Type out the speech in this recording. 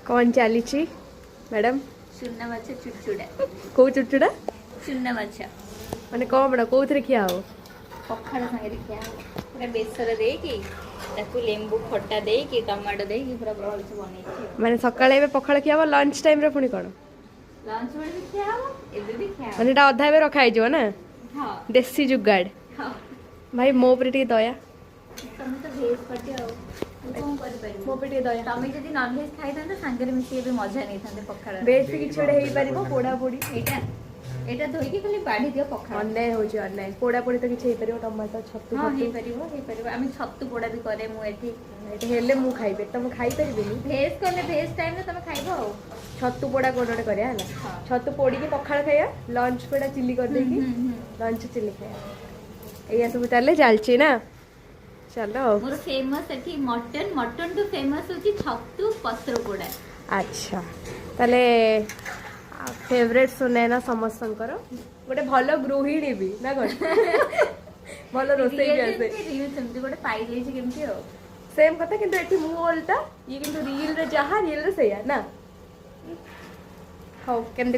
कौन चली मैडम चुना माछ चुड़चुड़ा कौ चुड़चुड़ा चुना माछ माने कौन बड़ा कौ खिया हो पखाड़ सागे खिया पूरा बेसर देकी ताकू लेंबू खट्टा देकी टमाटो देकी पूरा भल से बनै माने सकाळे बे पखाळ खिया लंच टाइम रे पुणी कोन लंच बेले भी खिया एबे भी खिया माने एटा अधा बे रखा हिजो ना हां देसी जुगाड़ हां भाई मो पर टी दया तमे तो भेज पटे आ कौन कर पारी मो पे टी दया तमे जदी नॉन वेज खाइ थांते सांगरे मिसी भी मजा नहीं थांते पखाड़ बेस किछ छडे हेई परिबो पोडा पोडी एटा एटा धोई के खाली बाड़ी दियो पखाड़ ऑनलाइन हो जे ऑनलाइन पोडा पोडी तो किछ हेई परिबो टमाटर छत्तू हां हे छत्तू परिबो आमी छत्तू पोडा भी करे मु एठी एटा हेले मु खाइबे त मु खाइ परिबिनी भेज करले भेज टाइम रे तमे खाइबो हो छत्तू पोडा कोडोडे करे हला हां छत्तू पोडी के पखाळ खाया लंच पेडा चिल्ली कर देकी लंच चिल्ली खाया एया सब ताले चालची ना चलो मोर फेमस एठी मटन मटन तो फेमस होची छत्तू पत्र पोडा अच्छा ताले फेवरेट सुने ना समस्तंकर गोटे भल गृहिणी भी ना कोन भल रोसई भी आसे रियल सेमती गोटे पाई लेछि केमती हो सेम कथा किंतु एठी मु ओल्टा ये किंतु रियल रे जहा रियल रे सेया ना हो केमती